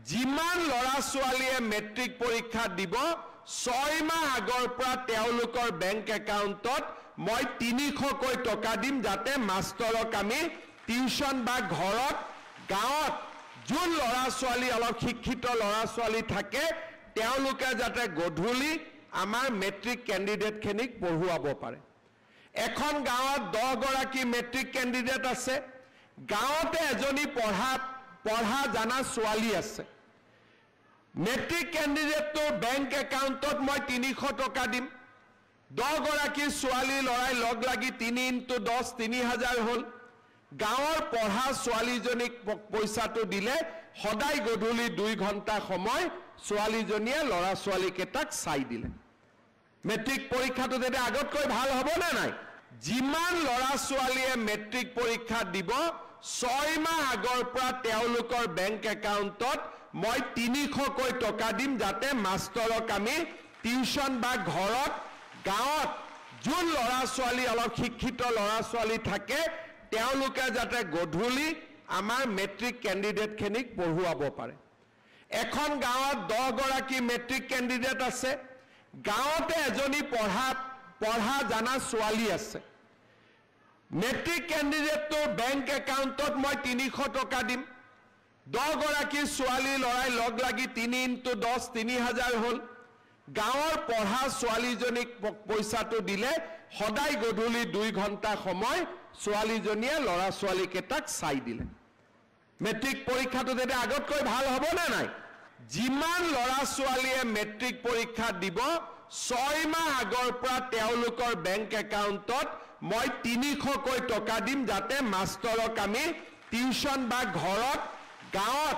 যিমান লৰা ছোৱালীয়ে মেট্ৰিক পৰীক্ষা দিব 6 মাহ আগৰ পৰা তেওঁলোকৰ বেংক একাউণ্টত মই 300 কৈ টকা দিম যাতে মাষ্টৰক আমি টিউচন বা ঘৰত গাঁৱত যোন লৰা ছোৱালী অলপ শিক্ষিত লৰা ছোৱালী থাকে তেওঁলোকে যাতে গধূলি আমাৰ মেট্ৰিক ক্যান্ডিডেট খিনিক পঢ়ুৱাব পাৰে এখন গাঁৱত 10 গৰাকী মেট্ৰিক ক্যান্ডিডেট আছে গাঁৱতে এজনী পঢ়া জানা ছোৱালী আছে মেট্ৰিক ক্যান্ডিডেটৰ বেংক একাউণ্টত মই 300 টকা দিম 10 গৰাকী ছোৱালী লৰাই লগ লাগি 3 × 10 3000 হল গাঁৱৰ পঢ়া ছোৱালীজনীক পইচাটো দিলে সদায় গধূলি 2 ঘণ্টা সময় ছোৱালীজনীয়ে লৰা ছোৱালীকেটাক চাই দিলে মেট্ৰিক পৰীক্ষাটো যেতে আগতকৈ ভাল হ'ব না নাই যিমান লৰা ছোৱালীয়ে মেট্ৰিক পৰীক্ষা দিব 6 মাহ আগৰ পৰা তেওঁলোকৰ বেংক একাউণ্টত মই 300 কৈ টকা দিম যাতে মাষ্টৰক আমি টিউচন বা ঘৰত গাঁৱত যোন লৰা ছোৱালী অলপ শিক্ষিত লৰা ছোৱালী থাকে তেওঁলোকে যাতে গধূলি আমাৰ মেট্ৰিক ক্যান্ডিডেট খিনিক পঢ়ুৱাব পাৰে এখন গাঁৱত 10 গৰাকী মেট্ৰিক ক্যান্ডিডেট আছে গাঁৱতে এজনী পঢ়া জানা ছোৱালী আছে মেট্ৰিক ক্যান্ডিডেটৰ বেংক একাউণ্টত মই 300 টকা দিম 10 গৰাকী ছোৱালী লৰাই লগ লাগি 3 × 10 3000 হল গাঁৱৰ পঢ়া ছোৱালীজনীক পইচাটো দিলে সদায় গধূলি 2 ঘণ্টা সময় ছোৱালীজনীয়ে লৰা ছোৱালীকেটাক চাই দিলে মেট্ৰিক পৰীক্ষাটো যেতে আগতকৈ ভাল হ'ব না নাই যিমান লৰা ছোৱালীয়ে মেট্ৰিক পৰীক্ষা দিব 6 মাহ আগৰ পৰা তেওঁলোকৰ বেংক একাউণ্টত মই 300 কৈ টকা দিম যাতে মাষ্টৰক আমি টিউচন বা ঘৰত গাঁৱত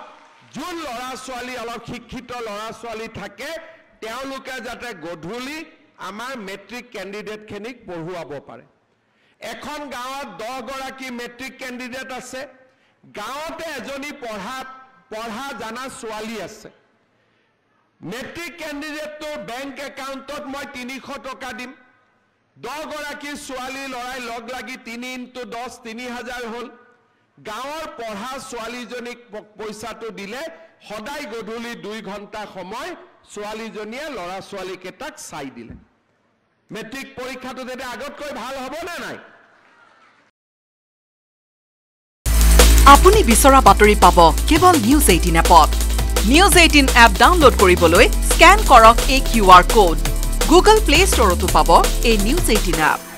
যোন লৰা ছোৱালী অলপ শিক্ষিত লৰা ছোৱালী থাকে তেওঁলোকে যাতে গধূলি আমাৰ মেট্ৰিক ক্যান্ডিডেট খিনিক পঢ়ুৱাব পাৰে এখন গাঁৱত 10 গৰাকী মেট্ৰিক ক্যান্ডিডেট আছে গাঁৱতে এজনী পঢ়া জানা ছোৱালী আছে মেট্ৰিক ক্যান্ডিডেটৰ বেংক একাউণ্টত মই 300 টকা দিম 10 গৰাকী ছোৱালী লৰাই লগ লাগি 3 × 10 3000 হল গাঁৱৰ পঢ়া ছোৱালীজনীক পইচাটো দিলে সদায় গধূলি 2 ঘণ্টা সময় ছোৱালীজনীয়ে লৰা ছোৱালীকেটাক চাই দিলে মেট্ৰিক পৰীক্ষাটো যেতে আগতকৈ ভাল হ'ব না নাই আপুনি বিচৰা বাতৰি পাব কেৱল নিউজ 18 এপত নিউজ 18 এপ ডাউনলোড কৰিবলৈ স্ক্যান কৰক এই QR কোড গুগল প্লে ষ্টৰতো পাব এই নিউজ 18 এপ